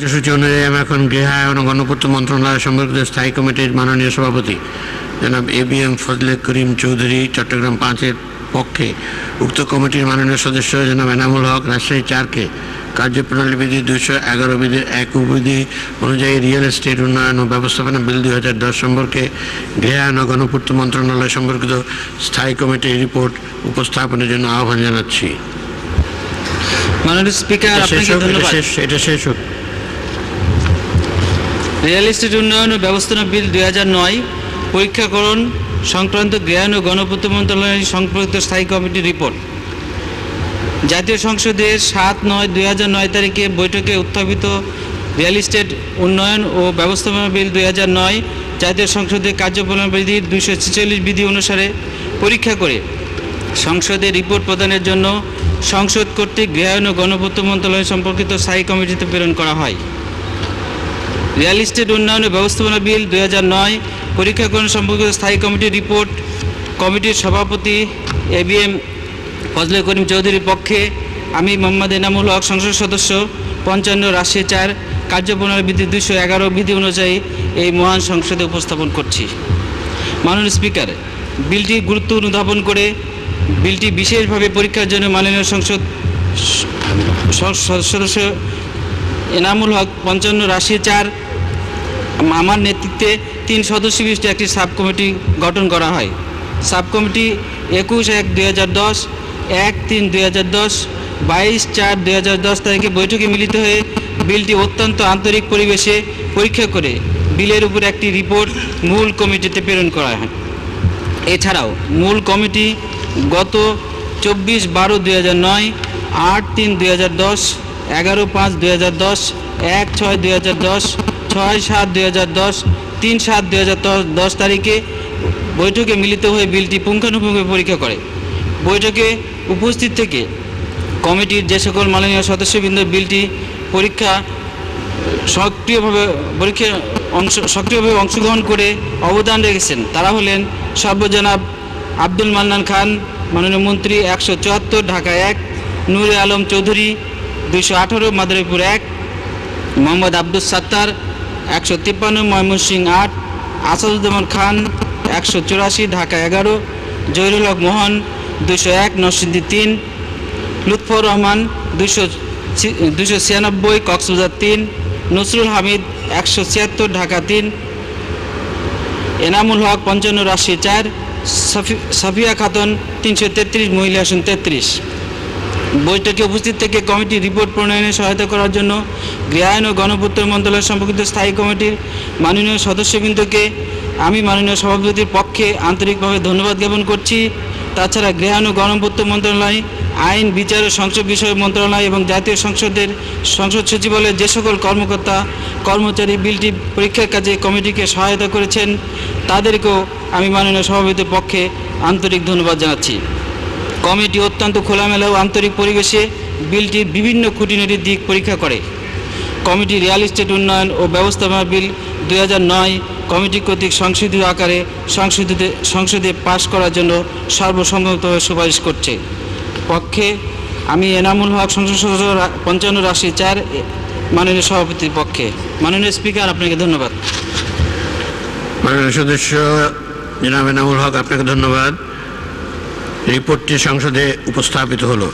কার্যসূচি অনুযায়ী আমি এখন গৃহায়ন ও গণপূর্ত মন্ত্রণালয় সম্পর্কিত স্থায়ী কমিটির মাননীয় সভাপতি জনাব ABM ফজলে করিম চৌধুরী চট্টগ্রাম 5-এর পক্ষে উক্ত কমিটির মাননীয় সদস্য জনাব এনামুল হক রাজশাহী 4-কে কার্যপ্রণালী বিধি 211 বিধির 1 উপবিধি অনুযায়ী রিয়েল এস্টেট উন্নয়ন ও ব্যবস্থাপনা বিল 2010 সম্পর্কে গৃহায়ন ও গণপূর্ত মন্ত্রণালয় সম্পর্কিত স্থায়ী কমিটির রিপোর্ট উপস্থাপনের জন্য আহ্বান জানাচ্ছি। মাননীয় স্পিকার, আপনাকে ধন্যবাদ। এটা শেষ হোক। রিয়েল এস্টেট উন্নয়ন ও ব্যবস্থাপনা বিল 2009 পরীক্ষাকরণ সংক্রান্ত গৃহায়ন ও গণপূর্ত মন্ত্রণালয় সম্পর্কিত স্থায়ী কমিটির রিপোর্ট জাতীয় সংসদের 7/9/2009 তারিখে বৈঠকে উত্থাপিত রিয়েল এস্টেট উন্নয়ন ও ব্যবস্থাপনা বিল 2009 জাতীয় সংসদের কার্যপ্রণালী বিধির 246 বিধি অনুসারে পরীক্ষা করে সংসদে রিপোর্ট প্রদানের জন্য সংসদ কর্তৃক গৃহায়ন ও গণপূর্ত মন্ত্রণালয় সম্পর্কিত স্থায়ী কমিটিতে প্রেরণ করা হয়। রিয়েল এস্টেট উন্নয়ন ও ব্যবস্থাপনা বিল 2009 পরীক্ষাকরণ সম্পর্কিত স্থায়ী কমিটির রিপোর্ট কমিটির সভাপতি ABM ফজলে করিম চৌধুরীর পক্ষে আমি মোহাম্মদ এনামুল হক সংসদ সদস্য 55 রাজশাহী 4 কার্যপ্রণালী বিধি 211 বিধি অনুযায়ী এই মহান সংসদে উপস্থাপন করছি। মাননীয় স্পিকার, বিলটি গুরুত্ব অনুধাবন করে বিলটি বিশেষভাবে পরীক্ষার জন্য মাননীয় সংসদ সদস্য এনামুল হক 55 রাজশাহী 4 আমার নেতৃত্বে 3 সদস্য বিশিষ্ট একটি সাব কমিটি গঠন করা হয়। সাব কমিটি 21/1/2010, 1/3/2010, 22/4/2010 তারিখে বৈঠকে মিলিত হয়ে বিলটি অত্যন্ত আন্তরিক পরিবেশে পরীক্ষা করে বিলের উপর একটি রিপোর্ট মূল কমিটিতে প্রেরণ করা হয়। এছাড়াও মূল কমিটি গত 24/12/2009, 8/3/2010, 11/5/2010, 1/6/2010, 6/7/2010, 3/7/2010 তারিখে বৈঠকে মিলিত হয়ে বিলটি পুঙ্খানুপুঙ্খভাবে পরীক্ষা করে। বৈঠকে উপস্থিত থেকে কমিটির যে সকল মাননীয় সদস্যবৃন্দ বিলটি সক্রিয়ভাবে অংশগ্রহণ করে অবদান রেখেছেন তারা হলেন সর্বজনাব আব্দুল মান্নান খান, মাননীয় মন্ত্রী 174 ঢাকা 1, নূরে আলম চৌধুরী 218 মাদারীপুর 1, মোহাম্মদ আব্দুল সাত্তার 153 ময়মনসিংহ 8, আসাদুজ্জামান খান 184 ঢাকা 11, জহিরুল হক মোহন 201 নরসিংদী 3, লুৎফর রহমান 296 কক্সবাজার 3, নসরুল হামিদ 176 ঢাকা 3, এনামুল হক 55 রাজশাহী 4, সাফিয়া খাতুন 333 মহিলা আসন 33। বৈঠকে উপস্থিত থেকে কমিটি রিপোর্ট প্রণয়নে সহায়তা করার জন্য গৃহায়ন ও গণপূর্ত মন্ত্রণালয় সম্পর্কিত স্থায়ী কমিটির মাননীয় সদস্যবৃন্দকে আমি মাননীয় সভাপতির পক্ষে আন্তরিকভাবে ধন্যবাদ জ্ঞাপন করছি। তাছাড়া গৃহায়ন ও গণপূর্ত মন্ত্রণালয়, আইন, বিচার ও সংসদ বিষয়ক মন্ত্রণালয় এবং জাতীয় সংসদ সচিবালয়ের যে সকল কর্মকর্তা কর্মচারী বিলটি পরীক্ষার কাজে কমিটিকে সহায়তা করেছেন তাদেরকেও আমি মাননীয় সভাপতির পক্ষে আন্তরিক ধন্যবাদ জানাচ্ছি। কমিটি অত্যন্ত খোলামেলা ও আন্তরিক পরিবেশে বিলটির বিভিন্ন খুঁটিনাটির দিক পরীক্ষা করে। কমিটি রিয়েল এস্টেট উন্নয়ন ও ব্যবস্থাপনা বিল 2009 কমিটি কর্তৃক সংশোধিত আকারে সংসদে পাশ করার জন্য সর্বসম্মতভাবে সুপারিশ করছে। পক্ষে আমি এনামুল হক সংসদ সদস্য 55 রাজশাহী 4 মাননীয় সভাপতির পক্ষে। মাননীয় স্পিকার, আপনাকে ধন্যবাদ। মাননীয় সদস্য জনাব এনামুল হক, আপনাকে ধন্যবাদ। রিপোর্টটি সংসদে উপস্থাপিত হলো।